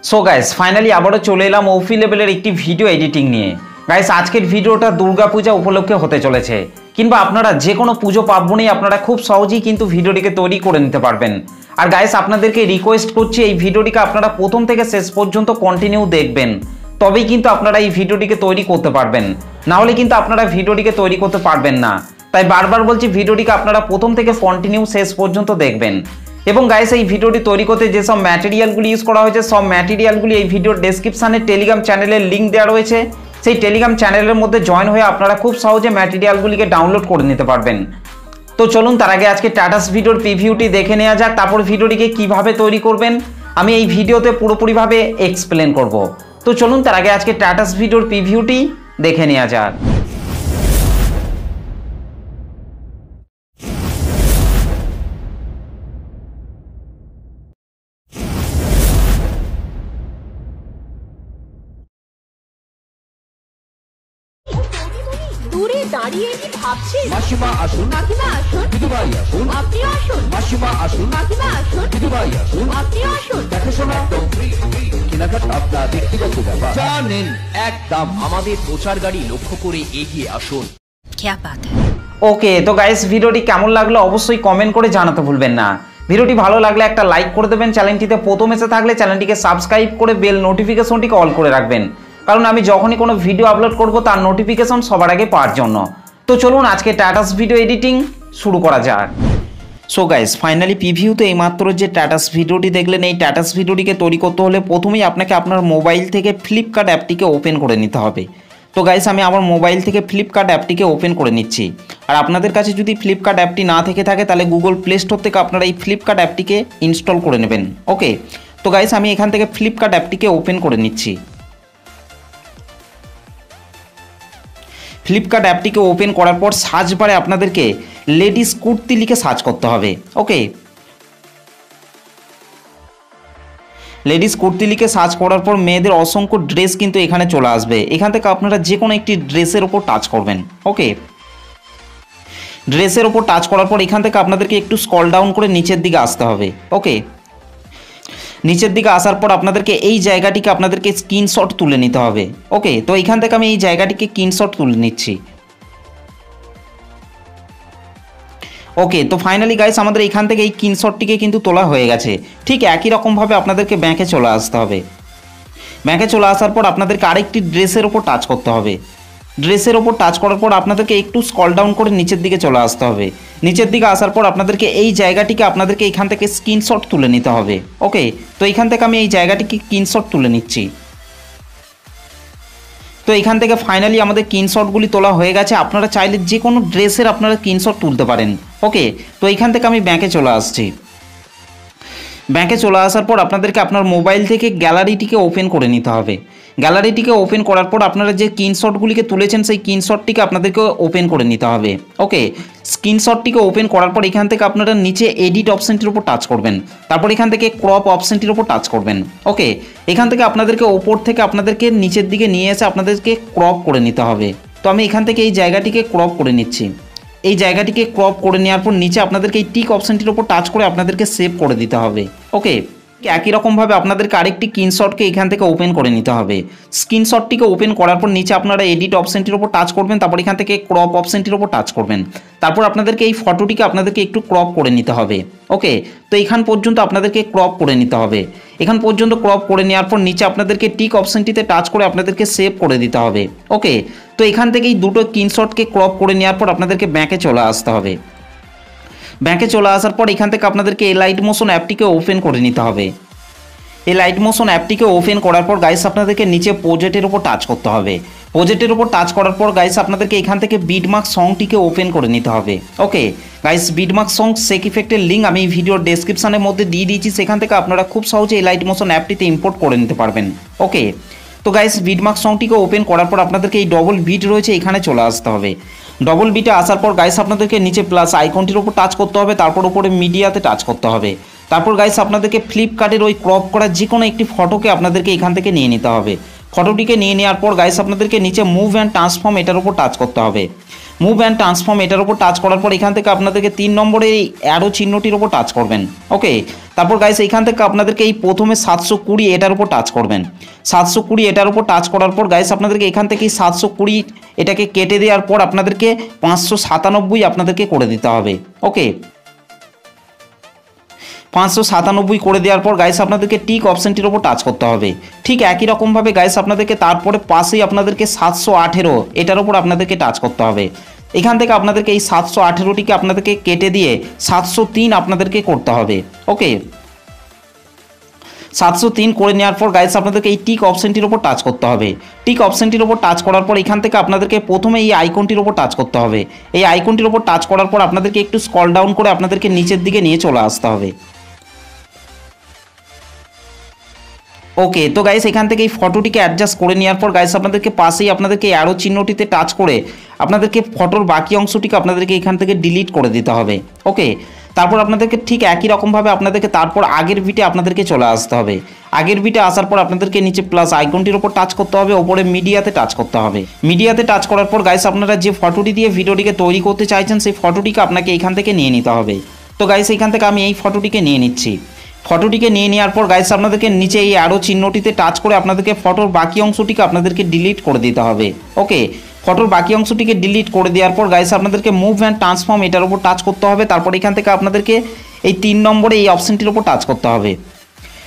So guys finally আবারও চলে এলাম ওফি লেভেলের একটি ভিডিও এডিটিং নিয়ে। গাইস আজকের ভিডিওটা দুর্গাপূজা উপলক্ষে হতে চলেছে, কিংবা আপনারা যে কোনো পুজো পার্বণেই আপনারা খুব সহজেই কিন্তু ভিডিওটিকে তৈরি করে নিতে পারবেন। আর গাইস আপনাদেরকে রিকোয়েস্ট করছি এই ভিডিওটিকে আপনারা প্রথম থেকে শেষ পর্যন্ত কন্টিনিউ দেখবেন, তবেই কিন্তু আপনারা এই ভিডিওটিকে তৈরি করতে পারবেন, না হলে কিন্তু আপনারা ভিডিওটিকে তৈরি করতে পারবেন না। তাই বারবার বলছি ভিডিওটিকে আপনারা প্রথম থেকে কন্টিনিউ শেষ পর্যন্ত দেখবেন। এবং গাইস এই ভিডিওটি তৈরি করতে যেসব ম্যাটেরিয়ালগুলি ইউজ করা হয়েছে সব ম্যাটেরিয়ালগুলি এই ভিডিওর ডেসক্রিপশানে টেলিগ্রাম চ্যানেলের লিঙ্ক দেওয়া রয়েছে। সেই টেলিগ্রাম চ্যানেলের মধ্যে জয়েন হয়ে আপনারা খুব সহজে ম্যাটেরিয়ালগুলিকে ডাউনলোড করে নিতে পারবেন। তো চলুন তার আগে আজকে টাটাস ভিডিওর প্রিভিউটি দেখে নেওয়া যাক, তারপর ভিডিওটিকে কিভাবে তৈরি করবেন আমি এই ভিডিওতে পুরোপুরিভাবে এক্সপ্লেন করব। তো চলুন তার আগে আজকে টাটাস ভিডিওর প্রিভিউটি দেখে নেওয়া যাক। দূরে দাঁড়িয়ে কি ভাবছেন? মাসিমা আসুন, কাকিমা আসুন, দিদিভাই আসুন, আপনিও আসুন, মাসিমা আসুন, কাকিমা আসুন, দিদিভাই আসুন, আপনিও আসুন। দেখাশোনা একদম ফ্রি। কেনাকাটা আপনার ব্যক্তিগত ব্যাপার। জানেন একদম আমাদের প্রচার গাড়ি লক্ষ্য করে এগিয়ে আসুন। क्या बात है। ওকে, তো গাইস ভিডিওটি কেমন লাগলো অবশ্যই কমেন্ট করে জানাতে ভুলবেন না। ভিডিওটি ভালো লাগলে একটা লাইক করে দেবেন, চ্যানেলটিতে প্রথম এসে থাকলে চ্যানেলটিকে সাবস্ক্রাইব করে বেল নোটিফিকেশনটিকে অল করে রাখবেন, কারণ আমি যখনই কোনো ভিডিও আপলোড করব তার নোটিফিকেশন সবার আগে পাওয়ার জন্য। তো চলুন আজকে টাটাস ভিডিও এডিটিং শুরু করা যাক। সো গাইস ফাইনালি প্রিভিউতে এইমাত্র যে টাটাস ভিডিওটি দেখলেন, এই টাটাস ভিডিওটিকে তৈরি করতে হলে প্রথমেই আপনাকে আপনার মোবাইল থেকে ফ্লিপকার্ট অ্যাপটিকে ওপেন করে নিতে হবে। তো গাইস আমি আমার মোবাইল থেকে ফ্লিপকার্ট অ্যাপটিকে ওপেন করে নিচ্ছি। আর আপনাদের কাছে যদি ফ্লিপকার্ট অ্যাপটি না থেকে থাকে তাহলে গুগল প্লে স্টোর থেকে আপনারা এই ফ্লিপকার্ট অ্যাপটিকে ইনস্টল করে নেবেন। ওকে, তো গাইস আমি এখান থেকে ফ্লিপকার্ট অ্যাপটিকে ওপেন করে নিচ্ছি। ফ্লিপকার্ট অ্যাপটিকে ওপেন করার পর সার্চ বারে আপনাদেরকে লেডিস কুর্তি লিখে সার্চ করতে হবে। ওকে, লেডিস কুর্তি লিখে সার্চ করার পর মেয়েদের অসংখ্য ড্রেস কিন্তু এখানে চলে আসবে। এখান থেকে আপনারা যে কোনো একটি ড্রেসের ওপর টাচ করবেন। ওকে, ড্রেসের ওপর টাচ করার পর এখান থেকে আপনাদেরকে একটু স্ক্রল ডাউন করে নিচের দিকে আসতে হবে। ওকে, নিচের দিকে আসার পর আপনাদেরকে এই জায়গাটিকে আপনাদেরকে স্ক্রিনশট তুলে নিতে হবে। ওকে, তো এখান থেকে আমি এই জায়গাটিকে স্ক্রিনশট তুলে নিচ্ছি। ওকে, তো ফাইনালি গাইস আমাদের এখান থেকে এই স্ক্রিনশটটিকে কিন্তু তোলা হয়ে গেছে। ঠিক একই রকমভাবে আপনাদেরকে ব্যাংকে চলে আসতে হবে। ব্যাংকে চলে আসার পর আপনাদেরকে আরেকটি ড্রেসের ওপর টাচ করতে হবে। ড্রেসের ওপর টাচ করার পর আপনাদেরকে একটু স্ক্রল ডাউন করে নিচের দিকে চলে আসতে হবে। নিচের দিকে আসার পর আপনাদেরকে এই জায়গাটিকে আপনাদেরকে এখান থেকে স্ক্রিনশট তুলে নিতে হবে। ওকে, তো এখান থেকে আমি এই জায়গাটিকে স্ক্রিনশট তুলে নিচ্ছি। তো এখান থেকে ফাইনালি আমাদের স্ক্রিনশটগুলি তোলা হয়ে গেছে। আপনারা চাইলে যে কোনো ড্রেসের আপনারা স্ক্রিনশট তুলতে পারেন। ওকে, তো এখান থেকে আমি ব্যাংকে চলে আসছি। ব্যাংকে চলে আসার পর আপনাদেরকে আপনার মোবাইল থেকে গ্যালারিটিকে ওপেন করে নিতে হবে। গ্যালারিটিকে ওপেন করার পর আপনারা যে স্ক্রিনশটগুলিকে তুলেছেন সেই স্ক্রিনশটটিকে আপনাদেরকে ওপেন করে নিতে হবে। ওকে, স্ক্রিনশটটিকে ওপেন করার পর এখান থেকে আপনারা নিচে এডিট অপশানটির উপর টাচ করবেন, তারপর এখান থেকে ক্রপ অপশানটির উপর টাচ করবেন। ওকে, এখান থেকে আপনাদেরকে ওপর থেকে আপনাদেরকে নিচের দিকে নিয়ে এসে আপনাদেরকে ক্রপ করে নিতে হবে। তো আমি এখান থেকে এই জায়গাটিকে ক্রপ করে নিচ্ছি। এই জায়গাটিকে ক্রপ করে নেওয়ার পর নিচে আপনাদেরকে এই টিক অপশানটির উপর টাচ করে আপনাদেরকে সেভ করে দিতে হবে। ওকে, একই রকমভাবে আপনাদেরকে আরেকটি স্ক্রিনশটকে এখান থেকে ওপেন করে নিতে হবে। স্ক্রিনশটটিকে ওপেন করার পর নিচে আপনারা এডিট অপশানটির উপর টাচ করবেন, তারপর এখান থেকে ক্রপ অপশানটির উপর টাচ করবেন। তারপর আপনাদেরকে এই ফটোটিকে আপনাদেরকে একটু ক্রপ করে নিতে হবে। ওকে, তো এখান পর্যন্ত আপনাদেরকে ক্রপ করে নিতে হবে। এখান পর্যন্ত ক্রপ করে নেওয়ার পর নিচে আপনাদেরকে টিক অপশানটিতে টাচ করে আপনাদেরকে সেভ করে দিতে হবে। ওকে, তো এখান থেকে এই দুটো স্ক্রিনশটকে ক্রপ করে নেওয়ার পর আপনাদেরকে ব্যাংকে চলে আসতে হবে। ব্যাংকে চলে আসার পর এখান থেকে আপনাদেরকে এই লাইট মোশন অ্যাপটিকে ওপেন করে নিতে হবে। এই লাইট মোশন অ্যাপটিকে ওপেন করার পর গাইস আপনাদেরকে নিচে প্রজেক্টের উপর টাচ করতে হবে। প্রজেক্টের উপর টাচ করার পর গাইস আপনাদেরকে এখান থেকে বিটমার্ক সংটিকে ওপেন করে নিতে হবে। ওকে গাইস, বিটমার্ক সং সেক ইফেক্টের লিঙ্ক আমি এই ভিডিওর ডেসক্রিপশনের মধ্যে দিয়ে দিয়েছি, সেখান থেকে আপনারা খুব সহজে এই লাইট মোশন অ্যাপটিতে ইম্পোর্ট করে নিতে পারবেন। ওকে, তো গাইস বিটমার্ক সংটিকে ওপেন করার পর আপনাদেরকে এই ডবল বিট রয়েছে এখানে চলে আসতে হবে। ডবল বিটে আসার পর গাইস আপনাদেরকে নিচে প্লাস আইকনটির উপর টাচ করতে হবে, তারপর উপরে মিডিয়াতে টাচ করতে হবে। তারপর গাইস আপনাদেরকে ফ্লিপকার্টের ওই ক্রপ করা যে কোনো একটি ফটোকে আপনাদেরকে এখান থেকে নিয়ে নিতে হবে। ফটোটিকে নিয়ে নেওয়ার পর গাইস আপনাদেরকে নিচে মুভ অ্যান্ড ট্রান্সফর্ম এটার উপর টাচ করতে হবে। মুভ অ্যান্ড ট্রান্সফর্ম এটার উপর টাচ করার পর এখান থেকে আপনাদেরকে 3 নম্বরে এই অ্যারো চিহ্নটির উপর টাচ করবেন। ওকে, তারপর গাইস এখান থেকে আপনাদেরকে এই প্রথমে 720 এটার উপর টাচ করবেন। 720 এটার উপর টাচ করার পর গাইস আপনাদেরকে এখান থেকে 720 এটাকে কেটে দেওয়ার পর আপনাদেরকে 597 আপনাদেরকে করে দিতে হবে। ওকে, 597 করে দেওয়ার পর গাইস আপনাদেরকে টিক অপশনটির ওপর টাচ করতে হবে। ঠিক একই রকমভাবে গাইস আপনাদেরকে তারপরে পাশেই আপনাদেরকে 718 এটার ওপর আপনাদেরকে টাচ করতে হবে। এখান থেকে আপনাদেরকে এই 718টিকে আপনাদেরকে কেটে দিয়ে 703 আপনাদেরকে করতে হবে। ওকে, 703 করে নেওয়ার পর গাইস আপনাদেরকে এই টিক অপশনটির ওপর টাচ করতে হবে। টিক অপশনটির ওপর টাচ করার পর এখান থেকে আপনাদেরকে প্রথমে এই আইকনটির ওপর টাচ করতে হবে। এই আইকনটির ওপর টাচ করার পর আপনাদেরকে একটু স্ক্রল ডাউন করে আপনাদেরকে নিচের দিকে নিয়ে চলে আসতে হবে। ওকে, তো গাইস এখান থেকে এই ফটোটিকে অ্যাডজাস্ট করে নেওয়ার পর গাইস আপনাদেরকে পাশেই আপনাদেরকে অ্যারো চিহ্নটিতে টাচ করে আপনাদেরকে ফটোর বাকি অংশটিকে আপনাদেরকে এখান থেকে ডিলিট করে দিতে হবে। ওকে, তারপর আপনাদেরকে ঠিক একই রকমভাবে আপনাদেরকে তারপর আগের বিটে আপনাদেরকে চলে আসতে হবে। আগের বিটে আসার পর আপনাদেরকে নিচে প্লাস আইকনটির ওপর টাচ করতে হবে, ওপরে মিডিয়াতে টাচ করতে হবে। মিডিয়াতে টাচ করার পর গাইস আপনারা যে ফটোটি দিয়ে ভিডিওটিকে তৈরি করতে চাইছেন সেই ফটোটিকে আপনাকে এখান থেকে নিয়ে নিতে হবে। তো গাইস এখান থেকে আমি এই ফটোটিকে নিয়ে নিচ্ছি। ফটোটিকে নিয়ে নেওয়ার পর গাইস আপনাদেরকে নিচে এই অ্যারো চিহ্নটিতে টাচ করে আপনাদেরকে ফটোর বাকি অংশটিকে আপনাদেরকে ডিলিট করে দিতে হবে। ওকে, ফটোর বাকি অংশটিকে ডিলিট করে দেওয়ার পর গাইস আপনাদেরকে মুভ অ্যান্ড ট্রান্সফর্ম এটার উপর টাচ করতে হবে। তারপর এখান থেকে আপনাদেরকে এই 3 নম্বরে এই অপশনটির উপর টাচ করতে হবে।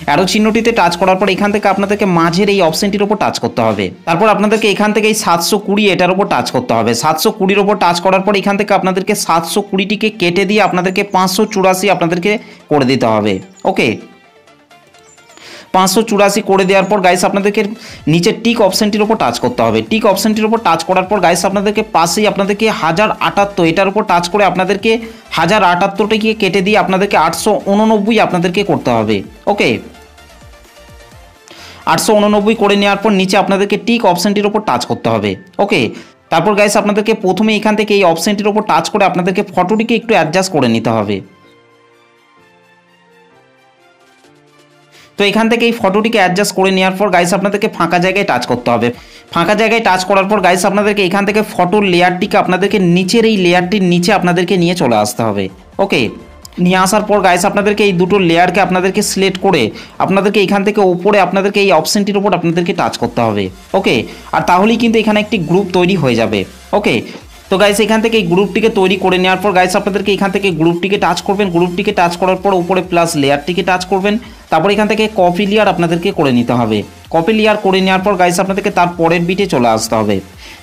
অ্যারো চিহ্নটিতে টাচ করার পর এখান থেকে আপনাদেরকে মাঝের এই অপশনটির উপর টাচ করতে হবে। তারপর আপনাদেরকে এখান থেকে এই 720 এটার উপর টাচ করতে হবে। 720-র উপর টাচ করার পর এখান থেকে আপনাদেরকে 720টিকে কেটে দিয়ে আপনাদেরকে 584 আপনাদেরকে করে দিতে হবে। ওকে, 584 করে দেওয়ার পর গাইস আপনাদেরকে নিচে টিক অপশনটির উপর টাচ করতে হবে। টিক অপশনটির উপর টাচ করার পর গাইস আপনাদেরকে পাশেই আপনাদেরকে 1078 এটার উপর টাচ করে আপনাদেরকে 1078টিকে কেটে দিয়ে আপনাদেরকে 889 আপনাদেরকে করতে হবে। ওকে, 889 করে নেওয়ার পর নিচে আপনাদেরকে টিক অপশনটির উপর টাচ করতে হবে। ওকে, তারপর গাইস আপনাদেরকে প্রথমে এখান থেকে এই অপশনটির উপর টাচ করে আপনাদেরকে ফটোটিকে একটু অ্যাডজাস্ট করে নিতে হবে। তো এখান থেকে এই ফটোটিকে অ্যাডজাস্ট করে নেওয়ার পর গাইস আপনাদেরকে ফাঁকা জায়গায় টাচ করতে হবে। ফাঁকা জায়গায় টাচ করার পর গাইস আপনাদেরকে এখান থেকে ফটোর লেয়ারটিকে আপনাদেরকে নিচের এই লেয়ারটির নিচে আপনাদেরকে নিয়ে চলে আসতে হবে। ওকে, নিয়ে আসার পর গাইস আপনাদেরকে এই দুটো লেয়ারকে আপনাদেরকে সিলেক্ট করে আপনাদেরকে এখান থেকে উপরে আপনাদেরকে এই অপশনটির উপর আপনাদেরকে টাচ করতে হবে। ওকে, আর তাহলেই কিন্তু এখানে একটি গ্রুপ তৈরি হয়ে যাবে। ওকে, তো গাইস এখান থেকে এই গ্রুপটিকে তৈরি করে নেওয়ার পর গাইস আপনাদেরকে এখান থেকে গ্রুপটিকে টাচ করবেন। গ্রুপটিকে টাচ করার পর উপরে প্লাস লেয়ারটিকে টাচ করবেন। তারপর এখান থেকে কপি লেয়ার আপনাদেরকে করে নিতে হবে। কপি লেয়ার করে নেওয়ার পর গাইস আপনাদেরকে তার পরের বিটে চলে আসতে হবে।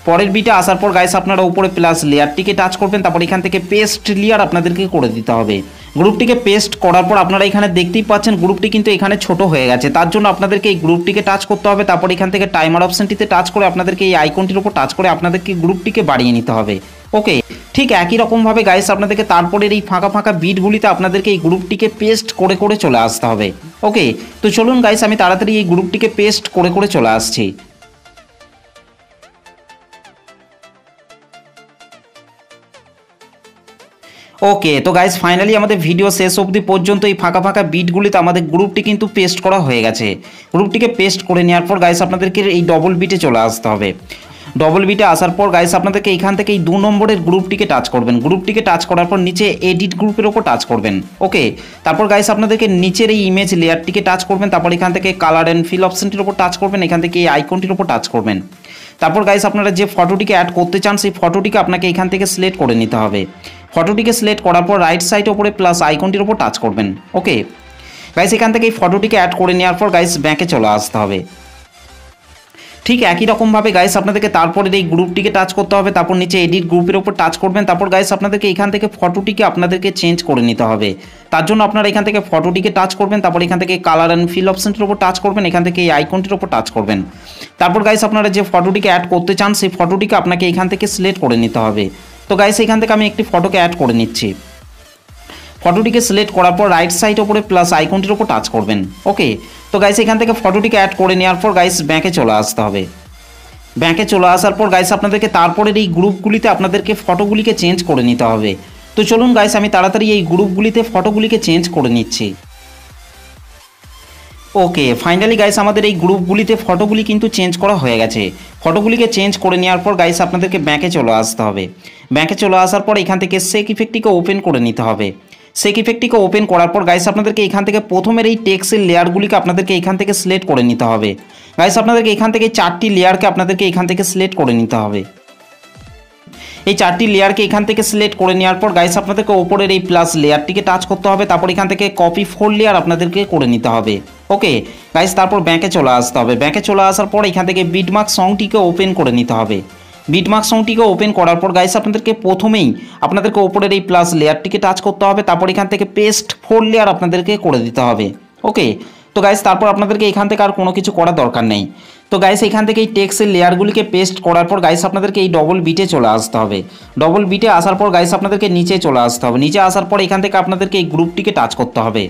পরের বিটে আসার পর গাইস আপনারা উপরে প্লাস লেয়ারটিকে টাচ করবেন। তারপর এখান থেকে পেস্ট লেয়ার আপনাদেরকে করে দিতে হবে। গ্রুপটিকে পেস্ট করার পর আপনারা এখানে দেখতেই পাচ্ছেন গ্রুপটি কিন্তু এখানে ছোট হয়ে গেছে। তার জন্য আপনাদেরকে এই গ্রুপটিকে টাচ করতে হবে। তারপর এখান থেকে টাইমার অপশনটিতে টাচ করে আপনাদেরকে এই আইকনটির উপর টাচ করে আপনাদেরকে গ্রুপটিকে বাড়িয়ে নিতে হবে। ওকে, ঠিক একই রকমভাবে গাইস আপনাদেরকে তারপরের এই ফাঁকা ফাঁকা বিটগুলিতে আপনাদেরকে এই গ্রুপটিকে পেস্ট করে করে চলে আসতে হবে। ওকে, তো চলুন গাইস আমি তাড়াতাড়ি এই গ্রুপটিকে পেস্ট করে করে চলে আসছি। ওকে, তো গাইস ফাইনালি আমাদের ভিডিও শেষ অবধি পর্যন্ত এই ফাঁকা ফাঁকা বিটগুলিতে আমাদের গ্রুপটি কিন্তু পেস্ট করা হয়ে গেছে। গ্রুপটিকে পেস্ট করে নেওয়ার পর গাইস আপনাদেরকে এই ডবল বিটে চলে আসতে হবে। ডবল বিটে আসার পর গাইস আপনাদেরকে এখান থেকে এই 2 নম্বরের গ্রুপটিকে টাচ করবেন। গ্রুপটিকে টাচ করার পর নিচে এডিট গ্রুপের ওপর টাচ করবেন। ওকে, তারপর গাইস আপনাদেরকে নিচের এই ইমেজ লেয়ারটিকে টাচ করবেন। তারপর এখান থেকে কালার অ্যান্ড ফিল অপশনটির ওপর টাচ করবেন। এখান থেকে এই আইকনটির ওপর টাচ করবেন। তারপর গাইস আপনারা যে ফটোটিকে অ্যাড করতে চান সেই ফটোটিকে আপনাকে এখান থেকে সিলেক্ট করে নিতে হবে। ফটোটিকে সিলেক্ট করার পর রাইট সাইডে ওপরে প্লাস আইকনটির ওপর টাচ করবেন। ওকে গাইস, এখান থেকে এই ফটোটিকে অ্যাড করে নেওয়ার পর গাইস ব্যাকে চলে আসতে হবে। ঠিক একই রকমভাবে গাইস আপনাদেরকে তারপরে এই গ্রুপটিকে টাচ করতে হবে। তারপর নিচে এডিট গ্রুপের ওপর টাচ করবেন। তারপর গাইস আপনাদেরকে এখান থেকে ফটোটিকে আপনাদেরকে চেঞ্জ করে নিতে হবে। তার জন্য আপনারা এখান থেকে ফটোটিকে টাচ করবেন। তারপর এখান থেকে কালার অ্যান্ড ফিল অপশনটির ওপর টাচ করবেন। এখান থেকে এই আইকনটির ওপর টাচ করবেন। তারপর গাইস আপনারা যে ফটোটিকে অ্যাড করতে চান সেই ফটোটিকে আপনাকে এখান থেকে সিলেক্ট করে নিতে হবে। তো গাইস এখান থেকে আমি একটি ফটোকে অ্যাড করে নিচ্ছি। ফটোটিকে সিলেক্ট করার পর রাইট সাইড ওপরে প্লাস আইকনটির ওপর টাচ করবেন। ওকে, তো গাইস এখান থেকে ফটোটিকে অ্যাড করে নেওয়ার পর গাইস ব্যাকে চলে আসতে হবে। ব্যাকে চলে আসার পর গাইস আপনাদেরকে তারপরের এই গ্রুপগুলিতে আপনাদেরকে ফটোগুলিকে চেঞ্জ করে নিতে হবে। তো চলুন গাইস আমি তাড়াতাড়ি এই গ্রুপগুলিতে ফটোগুলিকে চেঞ্জ করে নিচ্ছি। ওকে, ফাইনালি গাইস আমাদের এই গ্রুপগুলিতে ফটোগুলি কিন্তু চেঞ্জ করা হয়ে গেছে। ফটোগুলিকে চেঞ্জ করে নেওয়ার পর গাইস আপনাদেরকে ব্যাংকে চলে আসতে হবে। ব্যাংকে চলে আসার পর এখান থেকে সেক ইফেক্টটিকে ওপেন করে নিতে হবে। সেক ইফেক্টটিকে ওপেন করার পর গাইস আপনাদেরকে এখান থেকে প্রথমের এই টেক্সের লেয়ারগুলিকে আপনাদেরকে এখান থেকে সিলেক্ট করে নিতে হবে। গাইস আপনাদেরকে এখান থেকে 4টি লেয়ারকে আপনাদেরকে এখান থেকে সিলেক্ট করে নিতে হবে। এই 4টি লেয়ারকে এখান থেকে সিলেক্ট করে নেওয়ার পর গাইস আপনাদেরকে ওপরের এই প্লাস লেয়ারটিকে টাচ করতে হবে। তারপর এখান থেকে কপি 4 লেয়ার আপনাদেরকে করে নিতে হবে। ওকে গাইস, তারপর ব্যাংকে চলে আসতে হবে। ব্যাংকে চলে আসার পর এখান থেকে বিটমার্ক সংটিকে ওপেন করে নিতে হবে। বিটমার্ক সংটিকে ওপেন করার পর গাইস আপনাদেরকে প্রথমেই আপনাদেরকে ওপরের এই প্লাস লেয়ারটিকে টাচ করতে হবে। তারপর এখান থেকে পেস্ট 4 লেয়ার আপনাদেরকে করে দিতে হবে। ওকে, তো গাইস তারপর আপনাদেরকে এখান থেকে আর কোনো কিছু করার দরকার নেই। তো গাইস এখান থেকে এই টেক্সটের লেয়ারগুলিকে পেস্ট করার পর গাইস আপনাদেরকে এই ডবল বিটে চলে আসতে হবে। ডবল বিটে আসার পর গাইস আপনাদেরকে নিচে চলে আসতে হবে। নিচে আসার পর এখান থেকে আপনাদেরকে এই গ্রুপটিকে টাচ করতে হবে।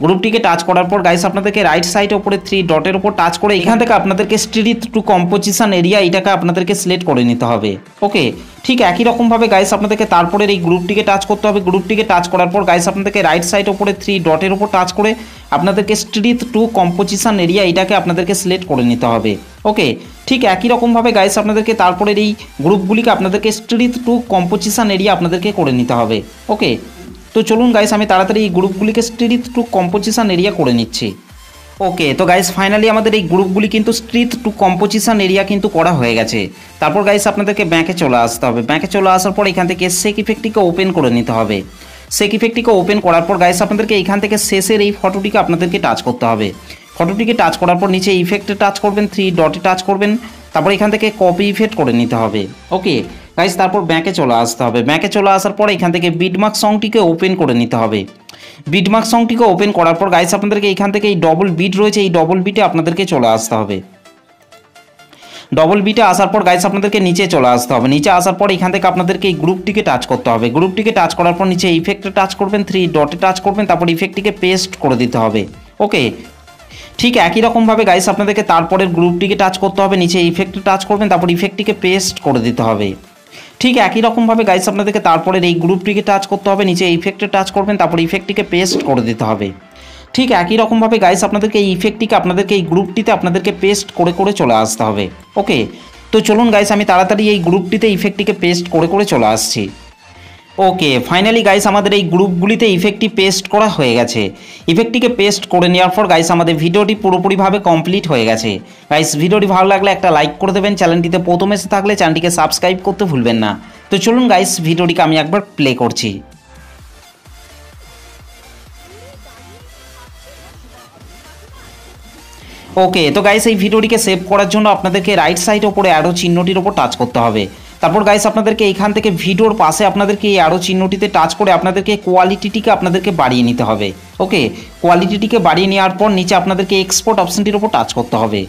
গ্রুপটিকে টাচ করার পর গাইস আপনাদেরকে রাইট সাইডে উপরে 3 ডটের উপর টাচ করে এখান থেকে আপনাদেরকে স্ট্রিট টু কম্পোজিশন এরিয়া এটাকে আপনাদেরকে সিলেক্ট করে নিতে হবে। ওকে, ঠিক একই রকমভাবে গাইস আপনাদেরকে তারপরের এই গ্রুপটিকে টাচ করতে হবে। গ্রুপটিকে টাচ করার পর গাইস আপনাদেরকে রাইট সাইড উপরে 3 ডটের উপর টাচ করে আপনাদেরকে স্ট্রিট টু কম্পোজিশন এরিয়া এটাকে আপনাদেরকে সিলেক্ট করে নিতে হবে। ওকে, ঠিক একই রকমভাবে গাইস আপনাদেরকে তারপরের এই গ্রুপগুলিকে আপনাদেরকে স্ট্রিট টু কম্পোজিশন এরিয়া আপনাদেরকে করে নিতে হবে। ওকে, তো চলুন গাইস আমি তাড়াতাড়ি এই গ্রুপগুলিকে স্ট্রিট টু কম্পোজিশন এরিয়া করে নিচ্ছি। ওকে, তো গাইস ফাইনালি আমাদের এই গ্রুপগুলি কিন্তু স্ট্রিট টু কম্পোজিশন এরিয়া কিন্তু করা হয়ে গেছে। তারপর গাইস আপনাদেরকে ব্যাংকে চলে আসতে হবে। ব্যাংকে চলে আসার পর এখান থেকে সেক ইফেক্টটিকে ওপেন করে নিতে হবে। সেক ইফেক্টটিকে ওপেন করার পর গাইস আপনাদেরকে এখান থেকে শেষের এই ফটোটিকে আপনাদেরকে টাচ করতে হবে। ফটোটিকে টাচ করার পর নিচে ইফেক্টে টাচ করবেন, 3 ডটে টাচ করবেন। তারপর এখান থেকে কপি ইফেক্ট করে নিতে হবে। ওকে গাইস, তারপর ব্যাংকে চলে আসতে হবে। ব্যাংকে চলে আসার পর এখান থেকে বিটমার্ক সংটিকে ওপেন করে নিতে হবে। বিটমার্ক সংটিকে ওপেন করার পর গাইস আপনাদেরকে এখান থেকে এই ডবল বিট রয়েছে, এই ডবল বিটে আপনাদেরকে চলে আসতে হবে। ডবল বিটে আসার পর গাইস আপনাদেরকে নিচে চলে আসতে হবে। নিচে আসার পর এখান থেকে আপনাদেরকে এই গ্রুপটিকে টাচ করতে হবে। গ্রুপটিকে টাচ করার পর নিচে ইফেক্টে টাচ করবেন, 3 ডটে টাচ করবেন। তারপর ইফেক্টটিকে পেস্ট করে দিতে হবে। ওকে, ঠিক একই রকমভাবে গাইস আপনাদেরকে তারপরের গ্রুপটিকে টাচ করতে হবে। নিচে ইফেক্টে টাচ করবেন, তারপর ইফেক্টটিকে পেস্ট করে দিতে হবে। ঠিক একই রকমভাবে গাইস আপনাদেরকে তারপরের এই গ্রুপটিকে টাচ করতে হবে। নিচে ইফেক্টে টাচ করবেন, তারপর ইফেক্টটিকে পেস্ট করে দিতে হবে। ঠিক একই রকমভাবে গাইস আপনাদেরকে এই ইফেক্টটিকে আপনাদেরকে এই গ্রুপটিতে আপনাদেরকে পেস্ট করে করে চলে আসতে হবে। ওকে, তো চলুন গাইস আমি তাড়াতাড়ি এই গ্রুপটিতে ইফেক্টটিকে পেস্ট করে করে চলে আসছি। ওকে, ফাইনালি গাইস আমাদের এই গ্রুপগুলিতে ইফেক্টটি পেস্ট করা হয়ে গেছে। ইফেক্টটিকে পেস্ট করে নেওয়ার পর গাইস আমাদের ভিডিওটি পুরোপুরিভাবে কমপ্লিট হয়ে গেছে। গাইস ভিডিওটি ভালো লাগলে একটা লাইক করে দেবেন। চ্যানেলটিতে প্রথম এসে থাকলে চ্যানেলটিকে সাবস্ক্রাইব করতে ভুলবেন না। তো চলুন গাইস ভিডিওটিকে আমি একবার প্লে করছি। ওকে, তো গাইস এই ভিডিওটিকে সেভ করার জন্য আপনাদেরকে রাইট সাইড ওপরে অ্যারো চিহ্নটির ওপর টাচ করতে হবে। তারপর গাইস আপনাদেরকে এইখান থেকে ভিডিওর পাশে আপনাদেরকে এই অ্যারো চিহ্নটিতে টাচ করে আপনাদেরকে কোয়ালিটিটিকে আপনাদেরকে বাড়িয়ে নিতে হবে। ওকে, কোয়ালিটিটিকে বাড়িয়ে নেওয়ার পর নিচে আপনাদেরকে এক্সপোর্ট অপশনটির ওপর টাচ করতে হবে।